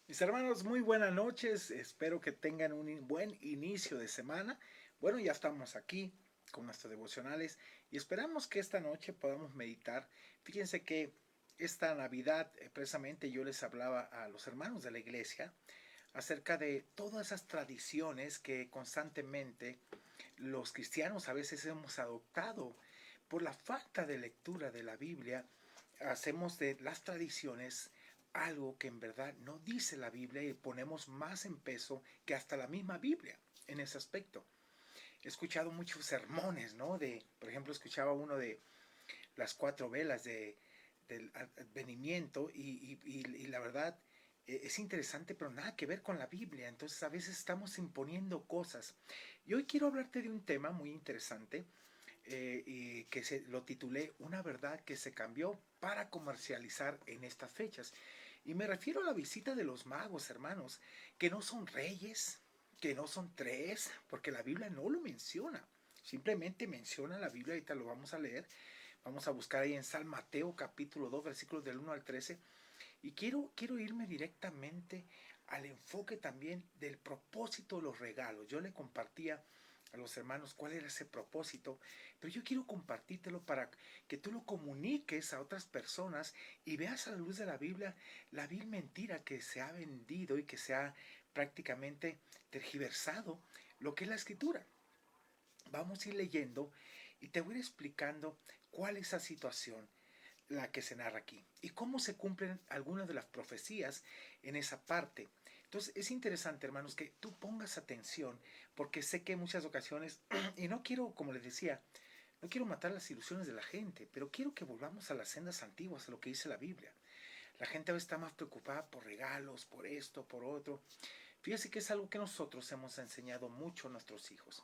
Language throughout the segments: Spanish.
Mis hermanos, muy buenas noches. Espero que tengan un buen inicio de semana. Bueno, ya estamos aquí con nuestros devocionales y esperamos que esta noche podamos meditar. Fíjense que esta Navidad, precisamente yo les hablaba a los hermanos de la iglesia acerca de todas esas tradiciones que constantemente los cristianos a veces hemos adoptado por la falta de lectura de la Biblia. Hacemos de las tradiciones algo que en verdad no dice la Biblia y ponemos más en peso que hasta la misma Biblia en ese aspecto. He escuchado muchos sermones, ¿no? Por ejemplo, escuchaba uno de las cuatro velas del advenimiento y la verdad es interesante, pero nada que ver con la Biblia. Entonces a veces estamos imponiendo cosas. Y hoy quiero hablarte de un tema muy interesante y que lo titulé Una verdad que se cambió para comercializar en estas fechas. Y me refiero a la visita de los magos, hermanos, que no son reyes, que no son tres, porque la Biblia no lo menciona. Simplemente menciona la Biblia, ahorita lo vamos a leer. Vamos a buscar ahí en San Mateo capítulo 2 versículos del 1 al 13. Y quiero irme directamente al enfoque también del propósito de los regalos. Yo le compartía a los hermanos cuál era ese propósito, pero yo quiero compartírtelo para que tú lo comuniques a otras personas y veas a la luz de la vil mentira que se ha vendido y que se ha prácticamente tergiversado lo que es la escritura. Vamos a ir leyendo y te voy a ir explicando cuál es esa situación la que se narra aquí y cómo se cumplen algunas de las profecías en esa parte. Entonces es interesante, hermanos, que tú pongas atención porque sé que en muchas ocasiones, y no quiero, como les decía, no quiero matar las ilusiones de la gente, pero quiero que volvamos a las sendas antiguas, a lo que dice la Biblia. La gente a veces está más preocupada por regalos, por esto, por otro. Fíjese que es algo que nosotros hemos enseñado mucho a nuestros hijos,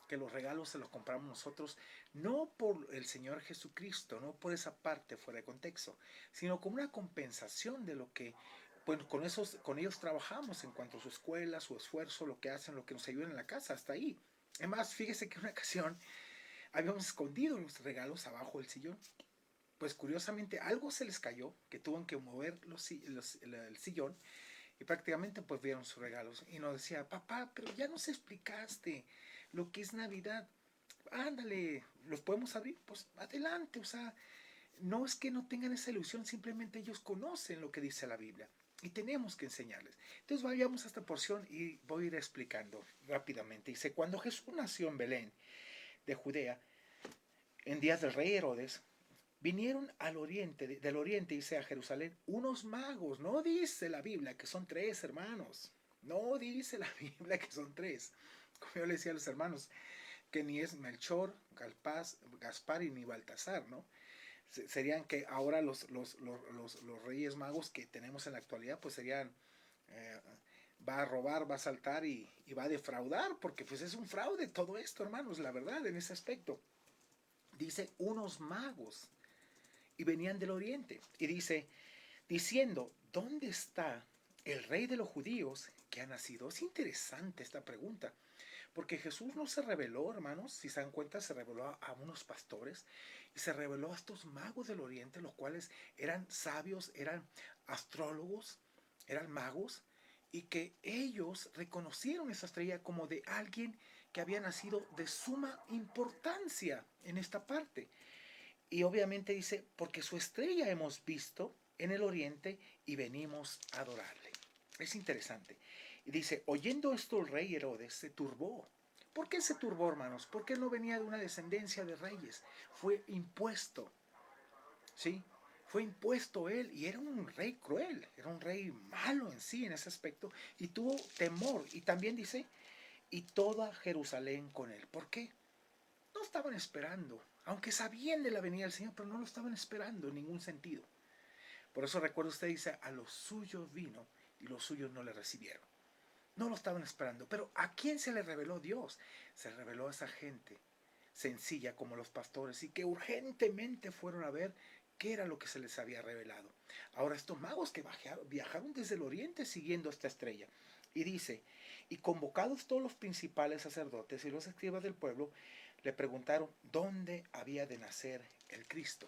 que los regalos se los compramos nosotros, no por el Señor Jesucristo, no por esa parte fuera de contexto, sino como una compensación de lo que, bueno, con ellos trabajamos en cuanto a su escuela, su esfuerzo, lo que hacen, lo que nos ayudan en la casa, hasta ahí. Además, fíjese que en una ocasión habíamos escondido los regalos abajo del sillón. Pues curiosamente algo se les cayó, que tuvieron que mover el sillón y prácticamente pues vieron sus regalos y nos decía, papá, pero ya nos explicaste lo que es Navidad. Ándale, ¿los podemos abrir? Pues adelante, o sea, no es que no tengan esa ilusión, simplemente ellos conocen lo que dice la Biblia y tenemos que enseñarles. Entonces vayamos a esta porción y voy a ir explicando rápidamente. Dice, cuando Jesús nació en Belén de Judea, en días del rey Herodes, vinieron al oriente, del oriente, dice a Jerusalén, unos magos. No dice la Biblia que son tres, hermanos. No dice la Biblia que son tres. Como yo le decía a los hermanos, que ni es Melchor, Gaspar y ni Baltasar, ¿no? Serían que ahora los reyes magos que tenemos en la actualidad, pues serían, eh, va a robar, va a saltar y va a defraudar, porque pues es un fraude todo esto, hermanos, la verdad, en ese aspecto. Dice unos magos y venían del oriente. Y dice, diciendo, ¿dónde está el rey de los judíos que ha nacido? Es interesante esta pregunta, porque Jesús no se reveló, hermanos, si se dan cuenta, se reveló a unos pastores y se reveló a estos magos del oriente, los cuales eran sabios, eran astrólogos, eran magos, y que ellos reconocieron esa estrella como de alguien que había nacido de suma importancia en esta parte. Y obviamente dice, porque su estrella hemos visto en el oriente y venimos a adorarle. Es interesante. Y dice, oyendo esto el rey Herodes se turbó. ¿Por qué se turbó, hermanos? Porque él no venía de una descendencia de reyes. Fue impuesto, ¿sí? Fue impuesto él y era un rey cruel, era un rey malo en sí en ese aspecto y tuvo temor. Y también dice, y toda Jerusalén con él. ¿Por qué? No estaban esperando, aunque sabían de la venida del Señor, pero no lo estaban esperando en ningún sentido. Por eso recuerda usted, dice, a los suyos vino y los suyos no le recibieron. No lo estaban esperando. Pero ¿a quién se le reveló Dios? Se reveló a esa gente sencilla como los pastores y que urgentemente fueron a ver qué era lo que se les había revelado. Ahora estos magos que viajaron desde el oriente siguiendo esta estrella. Y dice, y convocados todos los principales sacerdotes y los escribas del pueblo, le preguntaron dónde había de nacer el Cristo.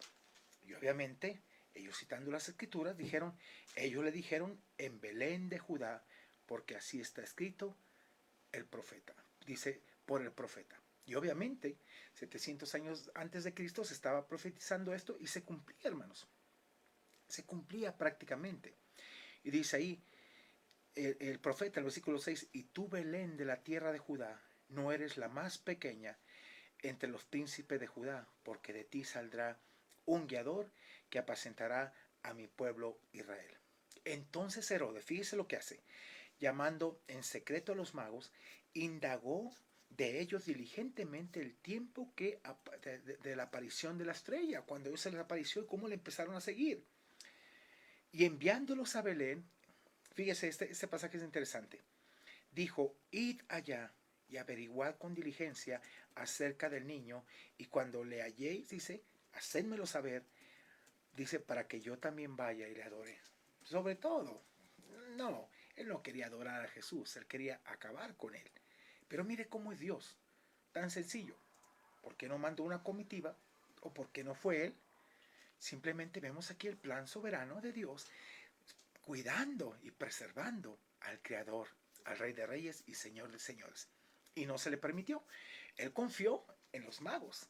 Y obviamente Ellos citando las escrituras dijeron, ellos le dijeron en Belén de Judá, porque así está escrito el profeta, dice por el profeta. Y obviamente, 700 años antes de Cristo se estaba profetizando esto y se cumplía, hermanos. Se cumplía prácticamente. Y dice ahí el profeta, el versículo 6, y tú, Belén de la tierra de Judá, no eres la más pequeña entre los príncipes de Judá, porque de ti saldrá un guiador que apacentará a mi pueblo Israel. Entonces Herodes, fíjese lo que hace, llamando en secreto a los magos, indagó de ellos diligentemente el tiempo que de la aparición de la estrella, cuando Dios se les apareció y cómo le empezaron a seguir. Y enviándolos a Belén, fíjese, este pasaje es interesante. Dijo, id allá y averiguad con diligencia acerca del niño, y cuando le halléis, dice, hacedmelo saber, dice, para que yo también vaya y le adore. Sobre todo, no, él no quería adorar a Jesús, él quería acabar con él. Pero mire cómo es Dios, tan sencillo. ¿Por qué no mandó una comitiva? ¿O por qué no fue él? Simplemente vemos aquí el plan soberano de Dios cuidando y preservando al Creador, al Rey de Reyes y Señor de Señores. Y no se le permitió. Él confió en los magos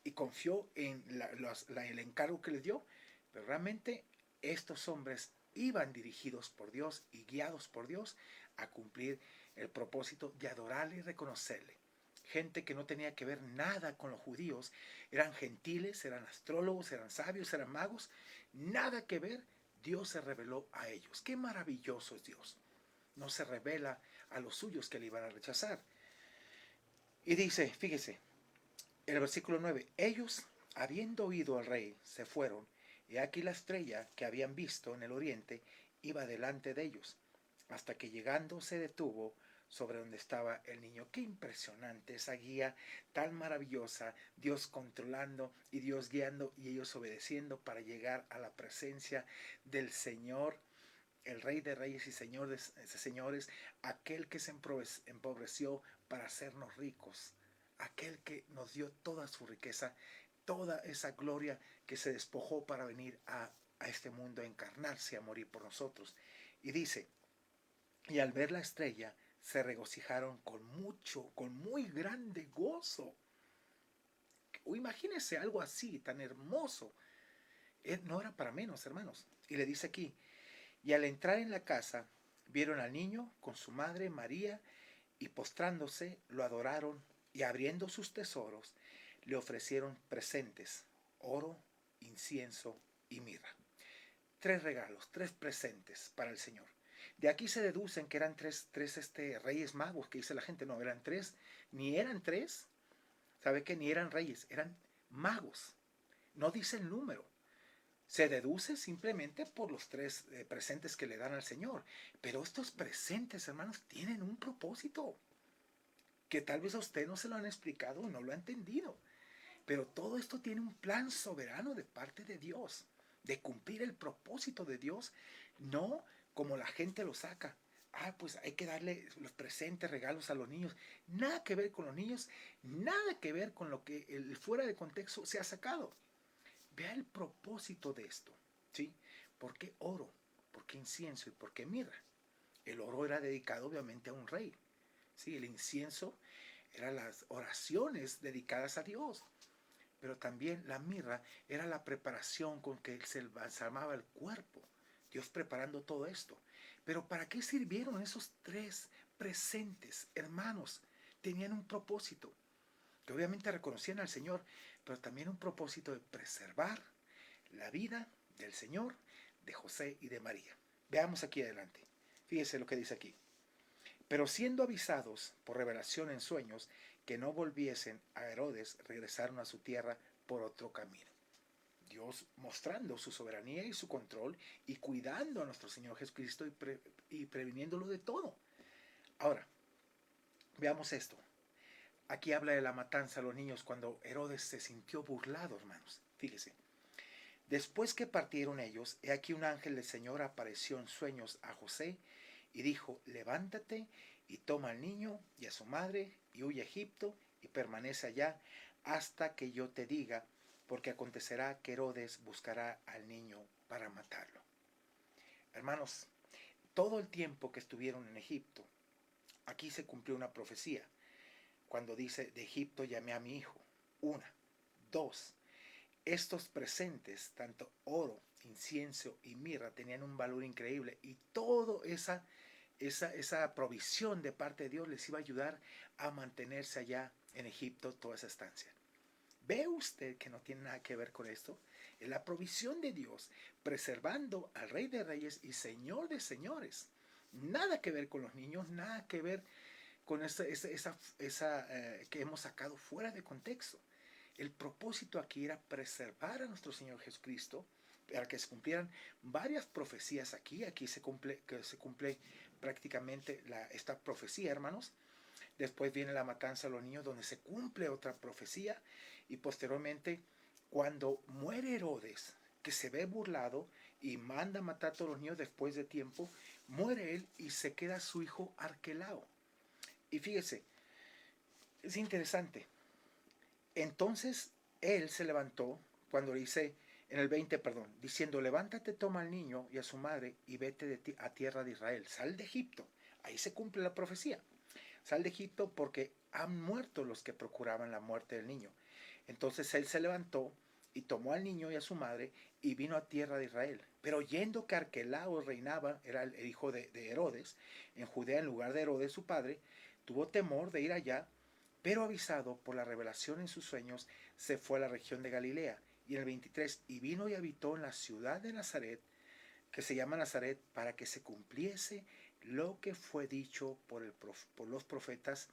y confió en el encargo que les dio, pero realmente estos hombres iban dirigidos por Dios y guiados por Dios a cumplir el propósito de adorarle y reconocerle. Gente que no tenía que ver nada con los judíos, eran gentiles, eran astrólogos, eran sabios, eran magos, nada que ver. Dios se reveló a ellos. Qué maravilloso es Dios. No se revela a los suyos que le iban a rechazar. Y dice, fíjese, el versículo 9, ellos, habiendo oído al rey, se fueron, y aquí la estrella que habían visto en el oriente iba delante de ellos, hasta que llegando se detuvo sobre donde estaba el niño. Qué impresionante esa guía tan maravillosa, Dios controlando y Dios guiando y ellos obedeciendo para llegar a la presencia del Señor, el Rey de Reyes y Señor de Señores, aquel que se empobreció para hacernos ricos, aquel que nos dio toda su riqueza, toda esa gloria, que se despojó para venir a este mundo a encarnarse, a morir por nosotros. Y dice, y al ver la estrella se regocijaron con muy grande gozo. O imagínense algo así, tan hermoso. No era para menos, hermanos. Y le dice aquí, y al entrar en la casa, vieron al niño con su madre María, y postrándose lo adoraron, y abriendo sus tesoros, le ofrecieron presentes, oro, incienso y mirra. Tres regalos, tres presentes para el Señor. De aquí se deducen que eran tres reyes magos, que dice la gente, no, eran tres, ni eran tres, ¿sabe qué? Ni eran reyes, eran magos. No dice el número. Se deduce simplemente por los tres presentes que le dan al Señor. Pero estos presentes, hermanos, tienen un propósito que tal vez a usted no se lo han explicado o no lo ha entendido. Pero todo esto tiene un plan soberano de parte de Dios, de cumplir el propósito de Dios, no como la gente lo saca. Ah, pues hay que darle los presentes, regalos a los niños. Nada que ver con los niños, nada que ver con lo que el fuera de contexto se ha sacado. Vea el propósito de esto, ¿sí? ¿Por qué oro? ¿Por qué incienso? ¿Y por qué mirra? El oro era dedicado obviamente a un rey, ¿sí? El incienso eran las oraciones dedicadas a Dios, pero también la mirra era la preparación con que se balsamaba el cuerpo. Dios preparando todo esto. Pero ¿para qué sirvieron esos tres presentes, hermanos? Tenían un propósito, que obviamente reconocían al Señor, pero también un propósito de preservar la vida del Señor, de José y de María. Veamos aquí adelante. Fíjese lo que dice aquí. Pero siendo avisados por revelación en sueños que no volviesen a Herodes, regresaron a su tierra por otro camino. Dios mostrando su soberanía y su control y cuidando a nuestro Señor Jesucristo y previniéndolo de todo. Ahora, veamos esto. Aquí habla de la matanza a los niños cuando Herodes se sintió burlado, hermanos. Fíjese. Después que partieron ellos, he aquí un ángel del Señor apareció en sueños a José y dijo, levántate y toma al niño y a su madre y huye a Egipto y permanece allá hasta que yo te diga, porque acontecerá que Herodes buscará al niño para matarlo. Hermanos, todo el tiempo que estuvieron en Egipto, aquí se cumplió una profecía, cuando dice, de Egipto llamé a mi hijo. Una. Dos. Estos presentes, tanto oro, incienso y mirra, tenían un valor increíble, y toda esa provisión de parte de Dios les iba a ayudar a mantenerse allá en Egipto toda esa estancia. ¿Ve usted que no tiene nada que ver con esto? Es la provisión de Dios, preservando al Rey de Reyes y Señor de Señores. Nada que ver con los niños, nada que ver con esa que hemos sacado fuera de contexto. El propósito aquí era preservar a nuestro Señor Jesucristo para que se cumplieran varias profecías aquí. Aquí se cumple prácticamente esta profecía, hermanos. Después viene la matanza de los niños, donde se cumple otra profecía. Y posteriormente, cuando muere Herodes, que se ve burlado y manda a matar a todos los niños después de tiempo, muere él y se queda su hijo Arquelao. Y fíjese, es interesante. Entonces él se levantó, cuando dice, en el 20, perdón, diciendo, levántate, toma al niño y a su madre y vete a tierra de Israel, sal de Egipto. Ahí se cumple la profecía. Sal de Egipto porque han muerto los que procuraban la muerte del niño. Entonces él se levantó y tomó al niño y a su madre y vino a tierra de Israel. Pero oyendo que Arquelao reinaba, era el hijo de Herodes, en Judea en lugar de Herodes su padre, tuvo temor de ir allá, pero avisado por la revelación en sus sueños, se fue a la región de Galilea. Y en el 23, y vino y habitó en la ciudad de Nazaret, que se llama Nazaret, para que se cumpliese lo que fue dicho por los profetas,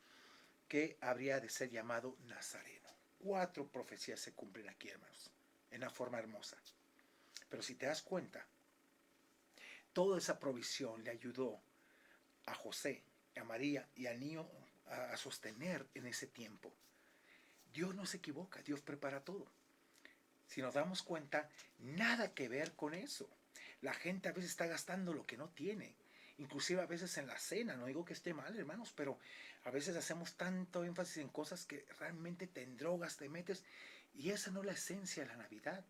que habría de ser llamado Nazareno. 4 profecías se cumplen aquí, hermanos, en una forma hermosa. Pero si te das cuenta, toda esa provisión le ayudó a José, a María y al niño a sostener en ese tiempo. Dios no se equivoca, Dios prepara todo. Si nos damos cuenta, nada que ver con eso. La gente a veces está gastando lo que no tiene. Inclusive a veces en la cena, no digo que esté mal, hermanos, pero a veces hacemos tanto énfasis en cosas que realmente te drogas, te metes, y esa no es la esencia de la Navidad.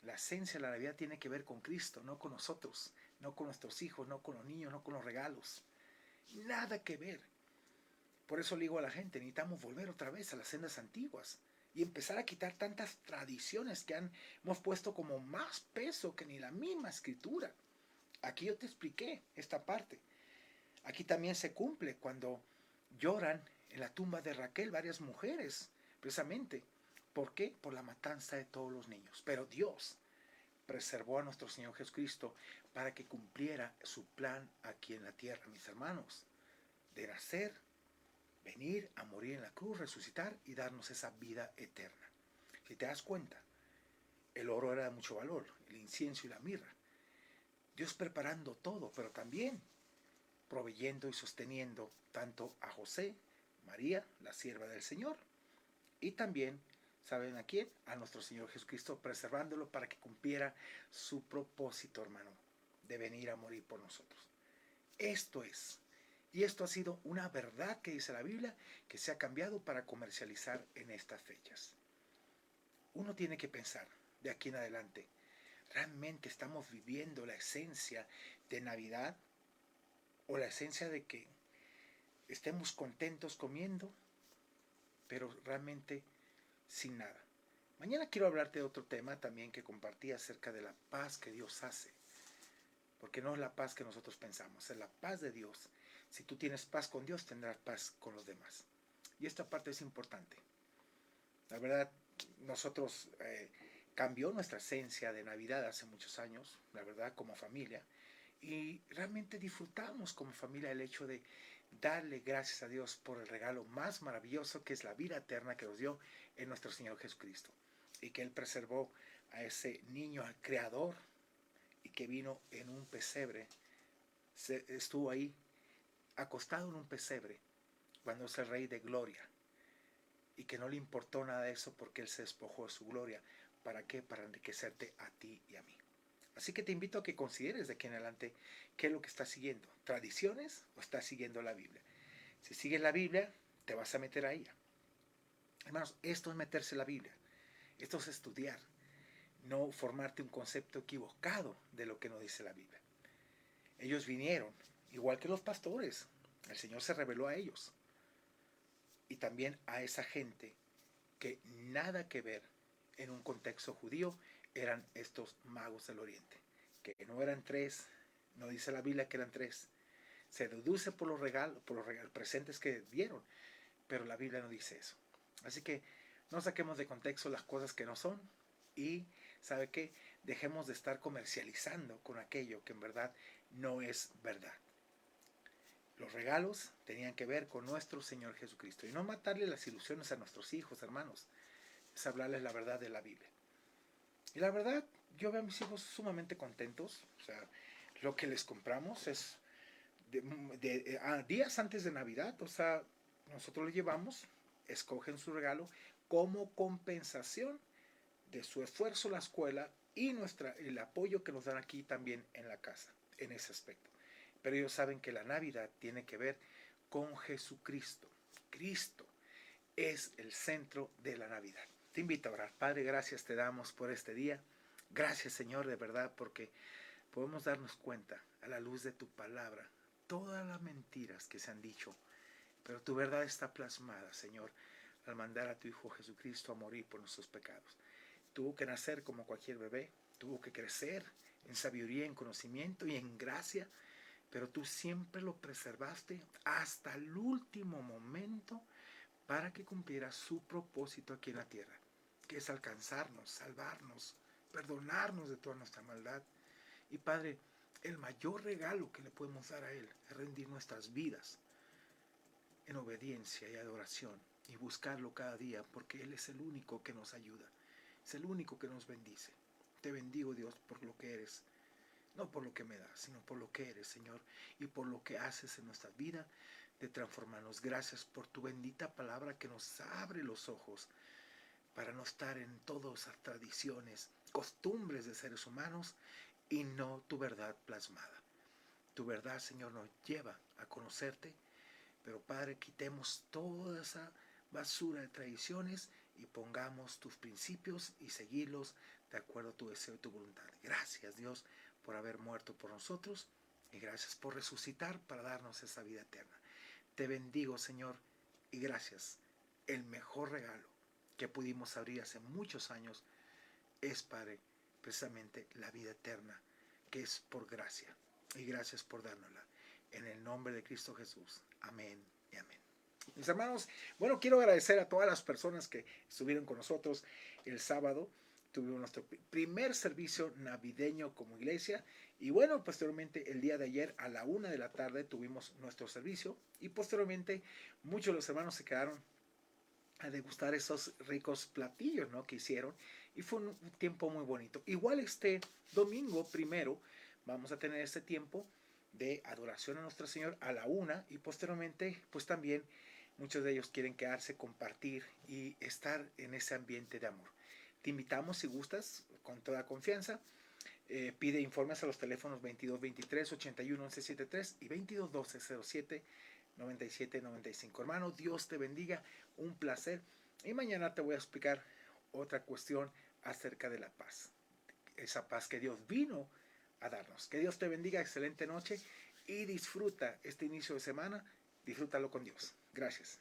La esencia de la Navidad tiene que ver con Cristo, no con nosotros, no con nuestros hijos, no con los niños, no con los regalos. Nada que ver. Por eso le digo a la gente, necesitamos volver otra vez a las sendas antiguas y empezar a quitar tantas tradiciones que hemos puesto como más peso que ni la misma escritura. Aquí yo te expliqué esta parte. Aquí también se cumple cuando lloran en la tumba de Raquel varias mujeres, precisamente. ¿Por qué? Por la matanza de todos los niños. Pero Dios preservó a nuestro Señor Jesucristo para que cumpliera su plan aquí en la tierra, mis hermanos, de nacer, venir a morir en la cruz, resucitar y darnos esa vida eterna. Si te das cuenta, el oro era de mucho valor, el incienso y la mirra. Dios preparando todo, pero también proveyendo y sosteniendo tanto a José, María, la sierva del Señor, y también, ¿saben a quién? A nuestro Señor Jesucristo, preservándolo para que cumpliera su propósito, hermano, de venir a morir por nosotros. Esto es. Y esto ha sido una verdad que dice la Biblia, que se ha cambiado para comercializar en estas fechas. Uno tiene que pensar de aquí en adelante, ¿realmente estamos viviendo la esencia de Navidad? ¿O la esencia de que estemos contentos comiendo, pero realmente sin nada? Mañana quiero hablarte de otro tema también que compartí acerca de la paz que Dios hace. Porque no es la paz que nosotros pensamos, es la paz de Dios. Si tú tienes paz con Dios, tendrás paz con los demás. Y esta parte es importante. La verdad, nosotros cambió nuestra esencia de Navidad hace muchos años, la verdad, como familia. Y realmente disfrutamos como familia el hecho de darle gracias a Dios por el regalo más maravilloso que es la vida eterna que nos dio en nuestro Señor Jesucristo. Y que Él preservó a ese niño, al Creador, y que vino en un pesebre, estuvo ahí acostado en un pesebre cuando es el Rey de Gloria, y que no le importó nada de eso porque Él se despojó de su gloria. ¿Para qué? Para enriquecerte a ti y a mí. Así que te invito a que consideres de aquí en adelante qué es lo que estás siguiendo, tradiciones o estás siguiendo la Biblia. Si sigues la Biblia, te vas a meter a ella. Hermanos, esto es meterse en la Biblia, esto es estudiar. no formarte un concepto equivocado de lo que nos dice la Biblia. Ellos vinieron, igual que los pastores, el Señor se reveló a ellos y también a esa gente que nada que ver en un contexto judío eran estos magos del oriente, que no eran tres, no dice la Biblia que eran tres, se deduce por los regalos, presentes que dieron, pero la Biblia no dice eso. Así que no saquemos de contexto las cosas que no son y, ¿sabe qué? Dejemos de estar comercializando con aquello que en verdad no es verdad. Los regalos tenían que ver con nuestro Señor Jesucristo y no matarle las ilusiones a nuestros hijos, hermanos. Es hablarles la verdad de la Biblia. Y la verdad, yo veo a mis hijos sumamente contentos. O sea, lo que les compramos es días antes de Navidad. O sea, nosotros les llevamos, escogen su regalo como compensación de su esfuerzo en la escuela y el apoyo que nos dan aquí también en la casa, en ese aspecto. Pero ellos saben que la Navidad tiene que ver con Jesucristo. Cristo es el centro de la Navidad. Te invito a orar. Padre, gracias te damos por este día. Gracias, Señor, de verdad, porque podemos darnos cuenta a la luz de tu palabra todas las mentiras que se han dicho, pero tu verdad está plasmada, Señor, al mandar a tu Hijo Jesucristo a morir por nuestros pecados. Tuvo que nacer como cualquier bebé, tuvo que crecer en sabiduría, en conocimiento y en gracia, pero tú siempre lo preservaste hasta el último momento para que cumpliera su propósito aquí en la tierra, que es alcanzarnos, salvarnos, perdonarnos de toda nuestra maldad. Y Padre, el mayor regalo que le podemos dar a Él es rendir nuestras vidas en obediencia y adoración y buscarlo cada día, porque Él es el único que nos ayuda, es el único que nos bendice. Te bendigo, Dios, por lo que eres, no por lo que me das, sino por lo que eres, Señor, y por lo que haces en nuestra vida de transformarnos. Gracias por tu bendita palabra que nos abre los ojos para no estar en todas esas tradiciones, costumbres de seres humanos y no tu verdad plasmada. Tu verdad, Señor, nos lleva a conocerte, pero Padre, quitemos toda esa basura de tradiciones y pongamos tus principios y seguirlos de acuerdo a tu deseo y tu voluntad. Gracias, Dios, por haber muerto por nosotros y gracias por resucitar para darnos esa vida eterna. Te bendigo, Señor, y gracias. El mejor regalo que pudimos abrir hace muchos años es, Padre, precisamente la vida eterna, que es por gracia. Y gracias por dárnosla. En el nombre de Cristo Jesús. Amén y amén. Mis hermanos, bueno, quiero agradecer a todas las personas que estuvieron con nosotros el sábado. Tuvimos nuestro primer servicio navideño como iglesia. Y bueno, posteriormente el día de ayer a la 1 de la tarde tuvimos nuestro servicio. Y posteriormente muchos de los hermanos se quedaron a degustar esos ricos platillos, ¿no?, que hicieron, y fue un tiempo muy bonito. Igual este domingo primero vamos a tener este tiempo de adoración a nuestro Señor a la 1 y posteriormente pues también muchos de ellos quieren quedarse, compartir y estar en ese ambiente de amor. Te invitamos, si gustas, con toda confianza. Pide informes a los teléfonos 2223 81 11 73 y 2212 07 9795. Hermano, Dios te bendiga, un placer. Y mañana te voy a explicar otra cuestión acerca de la paz. Esa paz que Dios vino a darnos. Que Dios te bendiga, excelente noche y disfruta este inicio de semana. Disfrútalo con Dios. Gracias.